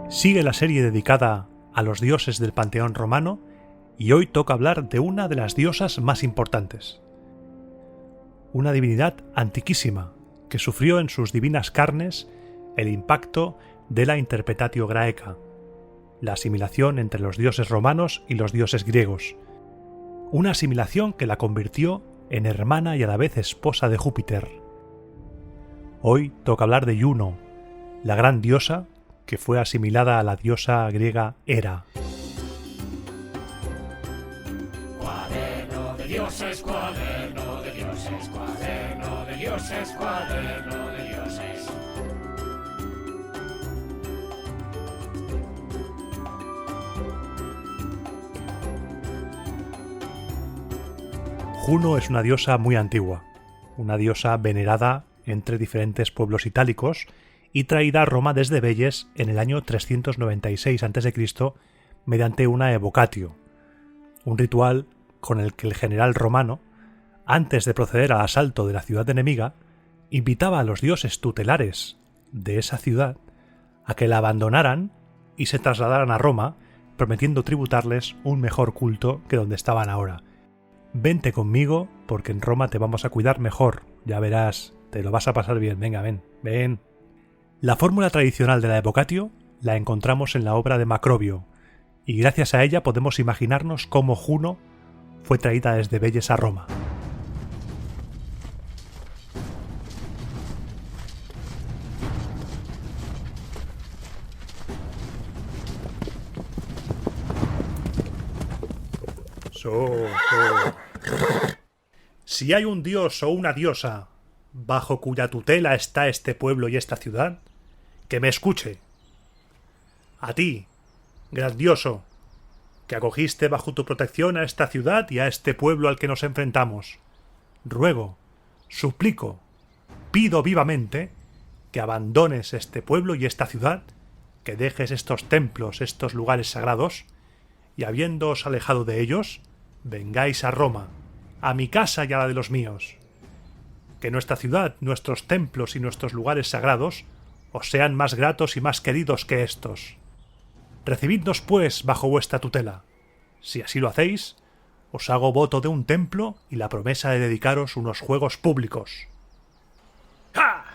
Sigue la serie dedicada a los dioses del panteón romano y hoy toca hablar de una de las diosas más importantes. Una divinidad antiquísima que sufrió en sus divinas carnes el impacto de la Interpretatio Graeca, la asimilación entre los dioses romanos y los dioses griegos. Una asimilación que la convirtió en hermana y a la vez esposa de Júpiter. Hoy toca hablar de Juno, la gran diosa que fue asimilada a la diosa griega Hera. Cuaderno de dioses, cuaderno de dioses, cuaderno de dioses, cuaderno de dioses. Juno es una diosa muy antigua, una diosa venerada entre diferentes pueblos itálicos y traída a Roma desde Velles en el año 396 a.C. mediante una evocatio, un ritual con el que el general romano, antes de proceder al asalto de la ciudad enemiga, invitaba a los dioses tutelares de esa ciudad a que la abandonaran y se trasladaran a Roma, prometiendo tributarles un mejor culto que donde estaban ahora. Vente conmigo porque en Roma te vamos a cuidar mejor, ya verás, te lo vas a pasar bien, venga, ven. La fórmula tradicional de la evocatio la encontramos en la obra de Macrobio, y gracias a ella podemos imaginarnos cómo Juno fue traída desde Velles a Roma. Si hay un dios o una diosa bajo cuya tutela está este pueblo y esta ciudad, que me escuche. A ti, grandioso, que acogiste bajo tu protección a esta ciudad y a este pueblo al que nos enfrentamos, ruego, suplico, pido vivamente que abandones este pueblo y esta ciudad, que dejes estos templos, estos lugares sagrados, y habiéndoos alejado de ellos, vengáis a Roma, a mi casa y a la de los míos. Que nuestra ciudad, nuestros templos y nuestros lugares sagrados os sean más gratos y más queridos que estos. Recibidnos, pues, bajo vuestra tutela. Si así lo hacéis, os hago voto de un templo y la promesa de dedicaros unos juegos públicos. ¡Ja!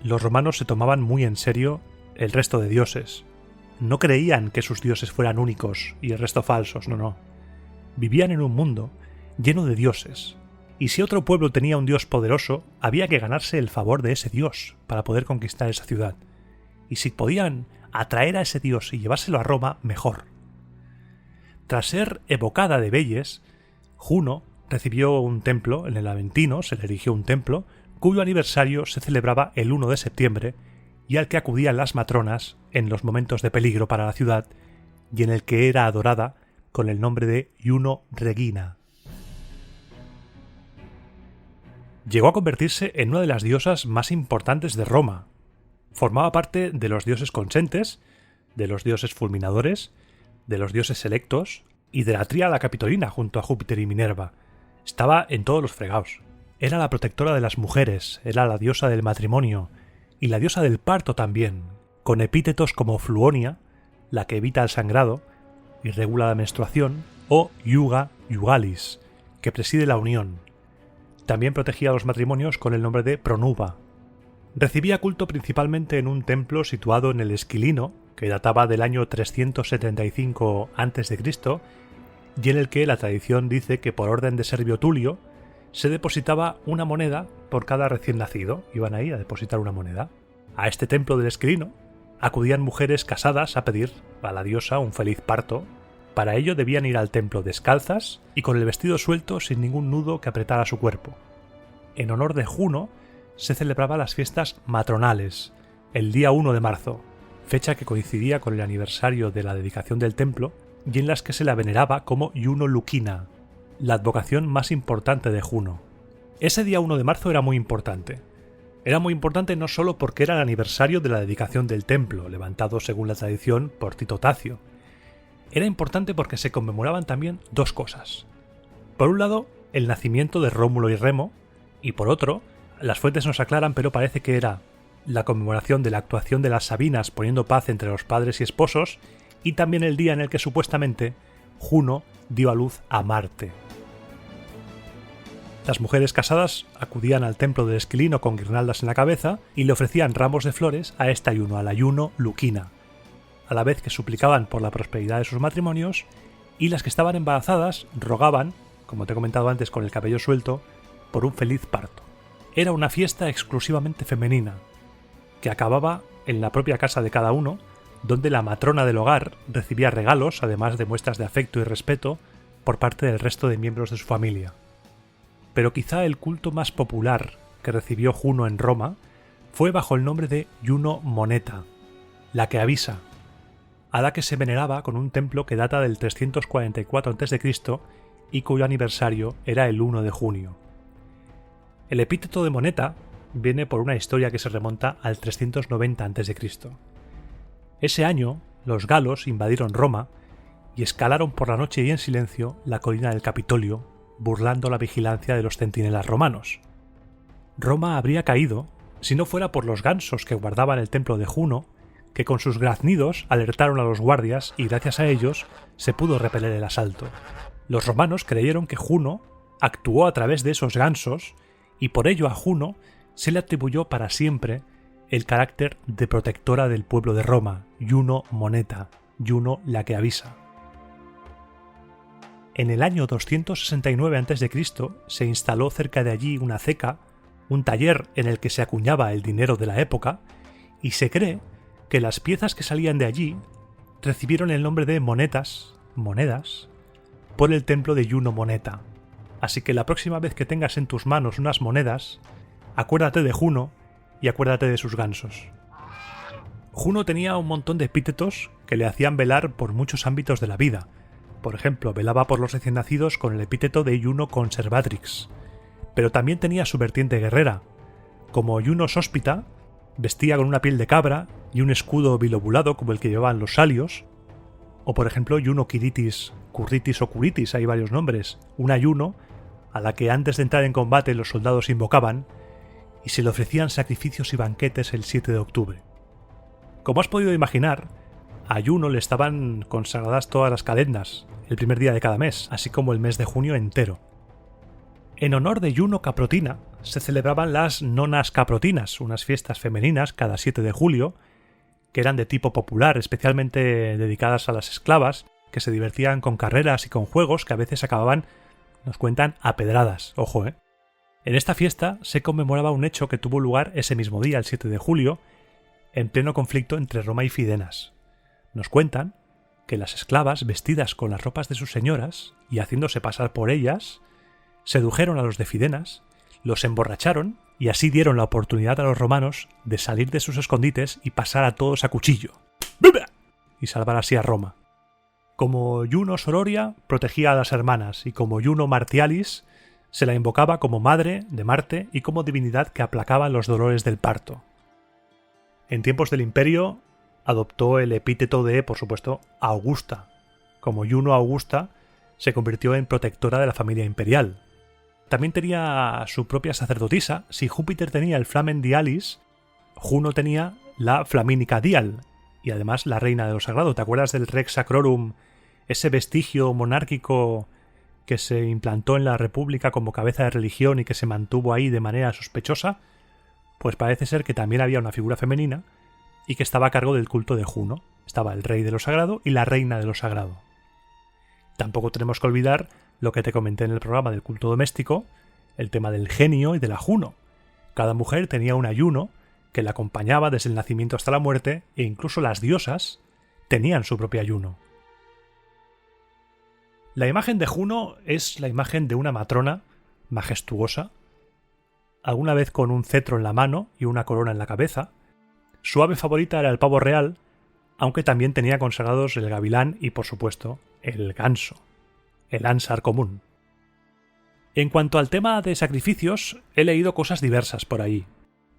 Los romanos se tomaban muy en serio el resto de dioses. No creían que sus dioses fueran únicos y el resto falsos, no. Vivían en un mundo lleno de dioses, y si otro pueblo tenía un dios poderoso, había que ganarse el favor de ese dios para poder conquistar esa ciudad. Y si podían atraer a ese dios y llevárselo a Roma, mejor. Tras ser evocada de Velles, Juno recibió un templo en el Aventino, se le erigió un templo, cuyo aniversario se celebraba el 1 de septiembre y al que acudían las matronas en los momentos de peligro para la ciudad y en el que era adorada con el nombre de Juno Regina. Llegó a convertirse en una de las diosas más importantes de Roma. Formaba parte de los dioses consentes, de los dioses fulminadores, de los dioses selectos y de la tríada capitolina junto a Júpiter y Minerva. Estaba en todos los fregados. Era la protectora de las mujeres, era la diosa del matrimonio y la diosa del parto también, con epítetos como Fluonia, la que evita el sangrado y regula la menstruación, o Iuga Iugalis, que preside la unión. También protegía a los matrimonios con el nombre de Pronuba. Recibía culto principalmente en un templo situado en el Esquilino, que databa del año 375 a.C., y en el que la tradición dice que por orden de Servio Tulio se depositaba una moneda por cada recién nacido. Iban ahí a depositar una moneda. A este templo del Esquilino acudían mujeres casadas a pedir a la diosa un feliz parto. Para ello debían ir al templo descalzas y con el vestido suelto sin ningún nudo que apretara su cuerpo. En honor de Juno se celebraban las fiestas matronales, el día 1 de marzo, fecha que coincidía con el aniversario de la dedicación del templo y en las que se la veneraba como Juno Lucina, la advocación más importante de Juno. Ese día 1 de marzo era muy importante. Era muy importante no solo porque era el aniversario de la dedicación del templo, levantado según la tradición por Tito Tacio. Era importante porque se conmemoraban también dos cosas. Por un lado, el nacimiento de Rómulo y Remo, Y por otro, las fuentes nos aclaran, pero parece que era la conmemoración de la actuación de las Sabinas poniendo paz entre los padres y esposos, y también el día en el que supuestamente Juno dio a luz a Marte. Las mujeres casadas acudían al templo de Esquilino con guirnaldas en la cabeza y le ofrecían ramos de flores a este ayuno, al ayuno Luquina, a la vez que suplicaban por la prosperidad de sus matrimonios, y las que estaban embarazadas rogaban, como te he comentado antes con el cabello suelto, por un feliz parto. Era una fiesta exclusivamente femenina, que acababa en la propia casa de cada uno, donde la matrona del hogar recibía regalos, además de muestras de afecto y respeto, por parte del resto de miembros de su familia. Pero quizá el culto más popular que recibió Juno en Roma fue bajo el nombre de Juno Moneta, la que avisa, a la que se veneraba con un templo que data del 344 a.C. y cuyo aniversario era el 1 de junio. El epíteto de Moneta viene por una historia que se remonta al 390 a.C. Ese año, los galos invadieron Roma y escalaron por la noche y en silencio la colina del Capitolio, burlando la vigilancia de los centinelas romanos. Roma habría caído si no fuera por los gansos que guardaban el templo de Juno, que con sus graznidos alertaron a los guardias y gracias a ellos se pudo repeler el asalto. Los romanos creyeron que Juno actuó a través de esos gansos y por ello a Juno se le atribuyó para siempre el carácter de protectora del pueblo de Roma, Juno Moneta, Juno la que avisa. En el año 269 a.C. se instaló cerca de allí una ceca, un taller en el que se acuñaba el dinero de la época, y se cree que las piezas que salían de allí recibieron el nombre de monedas, por el templo de Juno Moneta. Así que la próxima vez que tengas en tus manos unas monedas, acuérdate de Juno y acuérdate de sus gansos. Juno tenía un montón de epítetos que le hacían velar por muchos ámbitos de la vida. Por ejemplo, velaba por los recién nacidos con el epíteto de Juno Conservatrix, pero también tenía su vertiente guerrera. Como Juno Sóspita, vestía con una piel de cabra y un escudo bilobulado como el que llevaban los salios, o por ejemplo Juno Quiritis, Curritis o Curitis, hay varios nombres, una Juno a la que antes de entrar en combate los soldados invocaban y se le ofrecían sacrificios y banquetes el 7 de octubre. Como has podido imaginar, a Juno le estaban consagradas todas las calendas, el primer día de cada mes, así como el mes de junio entero. En honor de Juno Caprotina se celebraban las nonas caprotinas, unas fiestas femeninas cada 7 de julio, que eran de tipo popular, especialmente dedicadas a las esclavas, que se divertían con carreras y con juegos que a veces acababan, nos cuentan, a pedradas, ojo, En esta fiesta se conmemoraba un hecho que tuvo lugar ese mismo día, el 7 de julio, en pleno conflicto entre Roma y Fidenas. Nos cuentan que las esclavas, vestidas con las ropas de sus señoras y haciéndose pasar por ellas, sedujeron a los de Fidenas, los emborracharon y así dieron la oportunidad a los romanos de salir de sus escondites y pasar a todos a cuchillo. Y salvar así a Roma. Como Juno Sororia protegía a las hermanas y como Juno Martialis se la invocaba como madre de Marte y como divinidad que aplacaba los dolores del parto. En tiempos del Imperio adoptó el epíteto de, por supuesto, Augusta. Como Juno Augusta se convirtió en protectora de la familia imperial. También tenía su propia sacerdotisa. Si Júpiter tenía el Flamen Dialis, Juno tenía la Flaminica Dial, y además la reina de lo sagrado. ¿Te acuerdas del Rex Sacrorum, ese vestigio monárquico que se implantó en la República como cabeza de religión y que se mantuvo ahí de manera sospechosa? Pues parece ser que también había una figura femenina y que estaba a cargo del culto de Juno. Estaba el rey de lo sagrado y la reina de lo sagrado. Tampoco tenemos que olvidar lo que te comenté en el programa del culto doméstico, el tema del genio y de la Juno. Cada mujer tenía una Juno que la acompañaba desde el nacimiento hasta la muerte, e incluso las diosas tenían su propia Juno. La imagen de Juno es la imagen de una matrona majestuosa, alguna vez con un cetro en la mano y una corona en la cabeza. Su ave favorita era el pavo real, aunque también tenía consagrados el gavilán y, por supuesto, el ganso, el ánsar común. En cuanto al tema de sacrificios, he leído cosas diversas por ahí.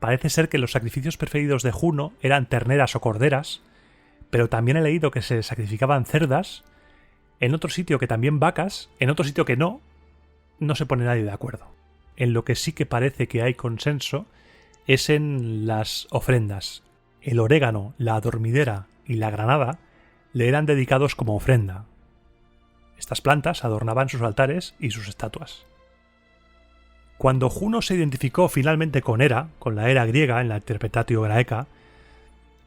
Parece ser que los sacrificios preferidos de Juno eran terneras o corderas, pero también he leído que se sacrificaban cerdas, en otro sitio que también vacas, en otro sitio que no se pone nadie de acuerdo. en lo que sí que parece que hay consenso es en las ofrendas. El orégano, la adormidera y la granada le eran dedicados como ofrenda. Estas plantas adornaban sus altares y sus estatuas. Cuando Juno se identificó finalmente con Hera, con la Hera griega en la Interpretatio Graeca,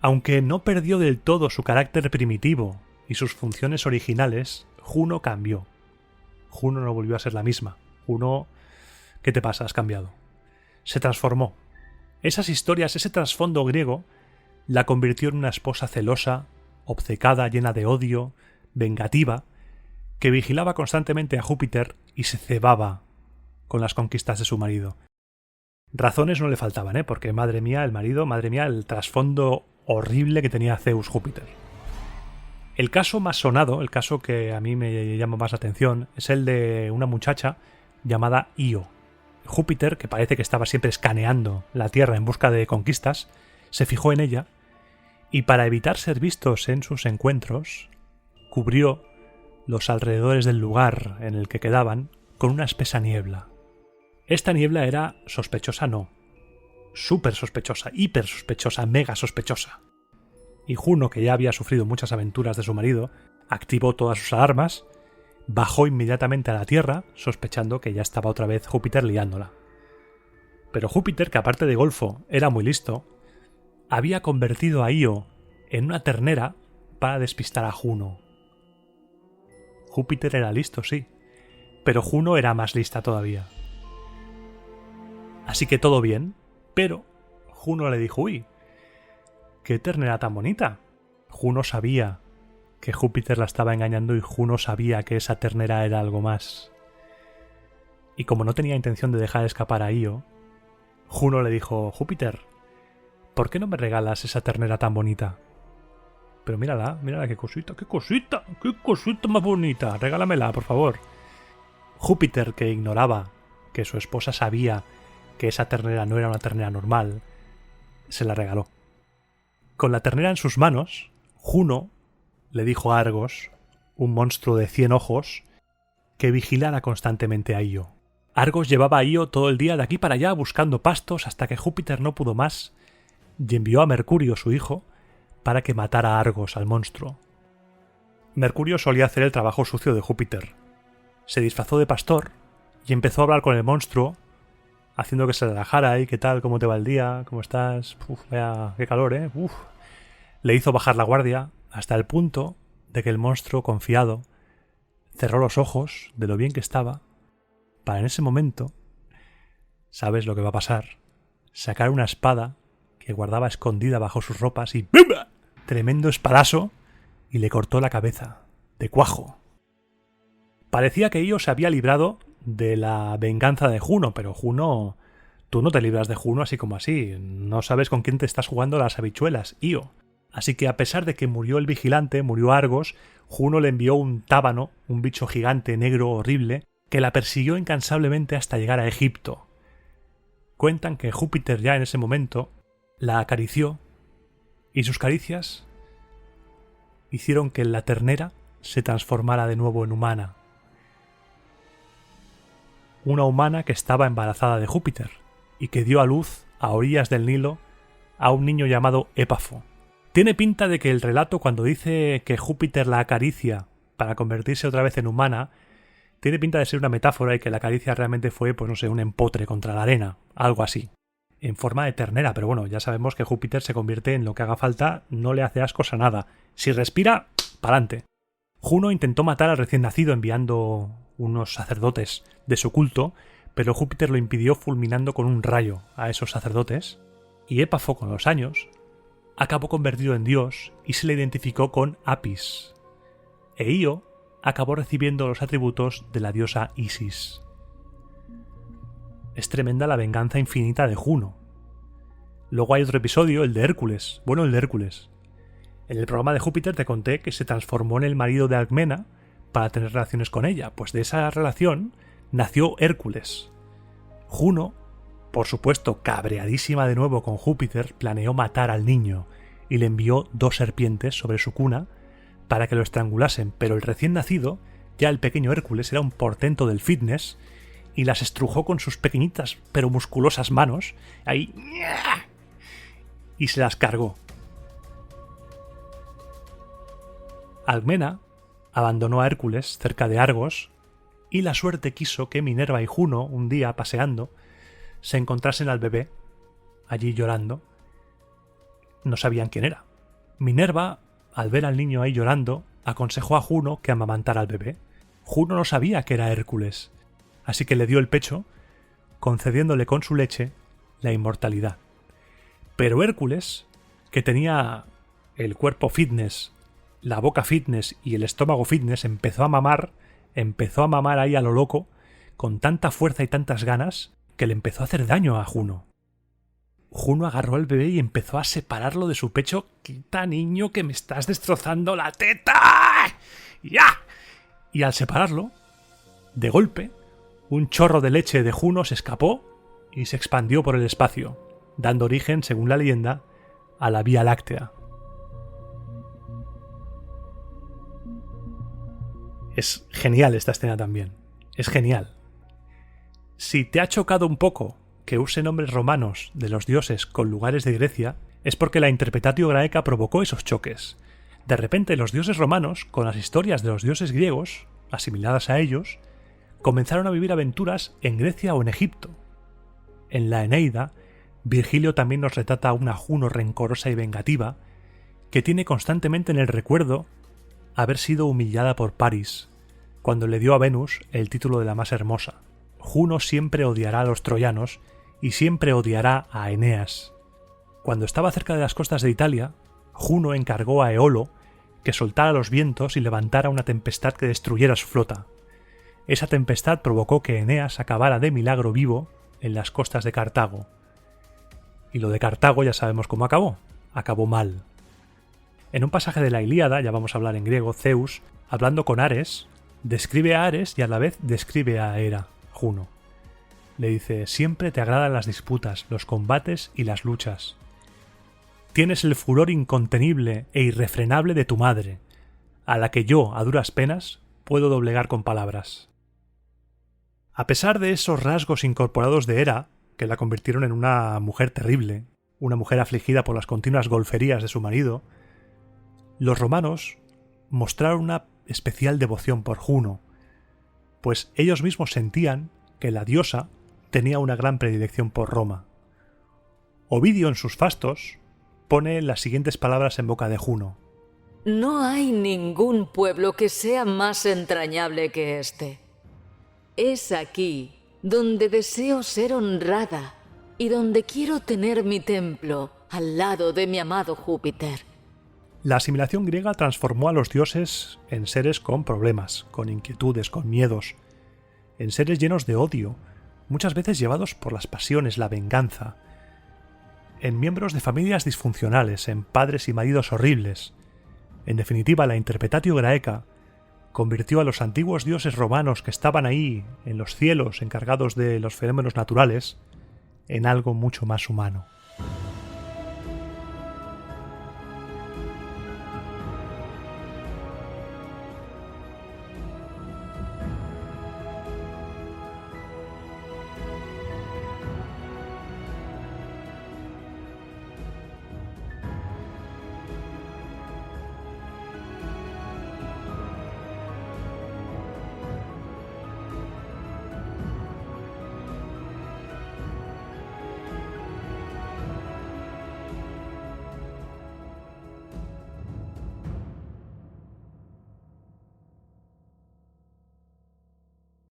aunque no perdió del todo su carácter primitivo y sus funciones originales, Juno cambió. Juno no volvió a ser la misma. Juno, ¿qué te pasa? Has cambiado. Se transformó. Esas historias, ese trasfondo griego, la convirtió en una esposa celosa, obcecada, llena de odio, vengativa, que vigilaba constantemente a Júpiter y se cebaba con las conquistas de su marido. Razones no le faltaban, porque madre mía el marido, madre mía el trasfondo horrible que tenía Zeus Júpiter. El caso más sonado, el caso que a mí me llama más la atención, es el de una muchacha llamada Io. Júpiter, que parece que estaba siempre escaneando la Tierra en busca de conquistas, se fijó en ella y para evitar ser vistos en sus encuentros, cubrió los alrededores del lugar en el que quedaban con una espesa niebla. Esta niebla era sospechosa, no. Súper sospechosa, hiper sospechosa, mega sospechosa. Y Juno, que ya había sufrido muchas aventuras de su marido, activó todas sus alarmas, bajó inmediatamente a la Tierra, sospechando que ya estaba otra vez Júpiter liándola. Pero Júpiter, que aparte de golfo era muy listo, había convertido a Io en una ternera para despistar a Juno. Júpiter era listo, sí, pero Juno era más lista todavía. Así que todo bien, pero Juno le dijo, uy, qué ternera tan bonita. Juno sabía que Júpiter la estaba engañando y Juno sabía que esa ternera era algo más. Y como no tenía intención de dejar escapar a Io, Juno le dijo, Júpiter, ¿por qué no me regalas esa ternera tan bonita? Pero mírala, qué cosita más bonita, regálamela, por favor. Júpiter, que ignoraba que su esposa sabía que esa ternera no era una ternera normal, se la regaló. Con la ternera en sus manos, Juno le dijo a Argos, un monstruo de 100 ojos, que vigilara constantemente a Io. Argos llevaba a Io todo el día de aquí para allá buscando pastos hasta que Júpiter no pudo más y envió a Mercurio, su hijo, para que matara a Argos, al monstruo. Mercurio solía hacer el trabajo sucio de Júpiter. Se disfrazó de pastor y empezó a hablar con el monstruo, haciendo que se relajara. ¿Y qué tal? ¿Cómo te va el día? ¿Cómo estás? Uf, vaya, qué calor, ¿eh? Uf. Le hizo bajar la guardia hasta el punto de que el monstruo, confiado, cerró los ojos de lo bien que estaba para en ese momento, sabes lo que va a pasar, sacar una espada que guardaba escondida bajo sus ropas y ¡bum! Tremendo espadazo y le cortó la cabeza de cuajo. Parecía que Io se había librado de la venganza de Juno, pero Juno, tú no te libras de Juno así como así, no sabes con quién te estás jugando las habichuelas, Io. Así que a pesar de que murió el vigilante, murió Argos, Juno le envió un tábano, un bicho gigante, negro, horrible, que la persiguió incansablemente hasta llegar a Egipto. Cuentan que Júpiter ya en ese momento la acarició y sus caricias hicieron que la ternera se transformara de nuevo en humana. Una humana que estaba embarazada de Júpiter y que dio a luz a orillas del Nilo a un niño llamado Épafo. Tiene pinta de que el relato, cuando dice que Júpiter la acaricia para convertirse otra vez en humana, tiene pinta de ser una metáfora y que la caricia realmente fue, pues no sé, un empotre contra la arena, algo así, en forma de ternera. Pero bueno, ya sabemos que Júpiter se convierte en lo que haga falta, no le hace ascos a nada. Si respira, pa'lante. Juno intentó matar al recién nacido enviando unos sacerdotes de su culto, pero Júpiter lo impidió fulminando con un rayo a esos sacerdotes, y Épafo, con los años, acabó convertido en dios y se le identificó con Apis. E Io acabó recibiendo los atributos de la diosa Isis. Es tremenda la venganza infinita de Juno. Luego hay otro episodio, el de Hércules. Bueno, el de Hércules. En el programa de Júpiter te conté que se transformó en el marido de Alcmena para tener relaciones con ella. Pues de esa relación nació Hércules. Juno, por supuesto cabreadísima de nuevo con Júpiter, planeó matar al niño y le envió 2 serpientes sobre su cuna para que lo estrangulasen, pero el recién nacido, ya el pequeño Hércules, era un portento del fitness y las estrujó con sus pequeñitas pero musculosas manos, ahí, y se las cargó. Alcmena abandonó a Hércules cerca de Argos, y la suerte quiso que Minerva y Juno, un día paseando, se encontrasen al bebé allí llorando. No sabían quién era. Minerva, al ver al niño ahí llorando, aconsejó a Juno que amamantara al bebé. Juno no sabía que era Hércules, así que le dio el pecho, concediéndole con su leche la inmortalidad. Pero Hércules, que tenía el cuerpo fitness, la boca fitness y el estómago fitness, empezó a mamar ahí a lo loco, con tanta fuerza y tantas ganas, que le empezó a hacer daño a Juno. Juno agarró al bebé y empezó a separarlo de su pecho. ¡Quita, niño, que me estás destrozando la teta! ¡Ya! Y al separarlo, de golpe, un chorro de leche de Juno se escapó y se expandió por el espacio, dando origen, según la leyenda, a la Vía Láctea. Es genial esta escena también. Es genial. Si te ha chocado un poco que use nombres romanos de los dioses con lugares de Grecia, es porque la interpretatio graeca provocó esos choques. De repente los dioses romanos, con las historias de los dioses griegos, asimiladas a ellos, comenzaron a vivir aventuras en Grecia o en Egipto. En la Eneida, Virgilio también nos retrata a una Juno rencorosa y vengativa, que tiene constantemente en el recuerdo haber sido humillada por Paris, cuando le dio a Venus el título de la más hermosa. Juno siempre odiará a los troyanos y siempre odiará a Eneas. Cuando estaba cerca de las costas de Italia, Juno encargó a Eolo que soltara los vientos y levantara una tempestad que destruyera su flota. Esa tempestad provocó que Eneas acabara de milagro vivo en las costas de Cartago. Y lo de Cartago ya sabemos cómo acabó. Acabó mal. En un pasaje de la Ilíada, ya vamos a hablar en griego, Zeus, hablando con Ares, describe a Ares y a la vez describe a Hera, Juno. Le dice: siempre te agradan las disputas, los combates y las luchas. Tienes el furor incontenible e irrefrenable de tu madre, a la que yo, a duras penas, puedo doblegar con palabras. A pesar de esos rasgos incorporados de Hera, que la convirtieron en una mujer terrible, una mujer afligida por las continuas golferías de su marido, los romanos mostraron una especial devoción por Juno, pues ellos mismos sentían que la diosa tenía una gran predilección por Roma. Ovidio, en sus Fastos, pone las siguientes palabras en boca de Juno: no hay ningún pueblo que sea más entrañable que este. Es aquí donde deseo ser honrada y donde quiero tener mi templo al lado de mi amado Júpiter. La asimilación griega transformó a los dioses en seres con problemas, con inquietudes, con miedos, en seres llenos de odio, muchas veces llevados por las pasiones, la venganza, en miembros de familias disfuncionales, en padres y maridos horribles. En definitiva, la interpretatio graeca convirtió a los antiguos dioses romanos que estaban ahí, en los cielos, encargados de los fenómenos naturales, en algo mucho más humano.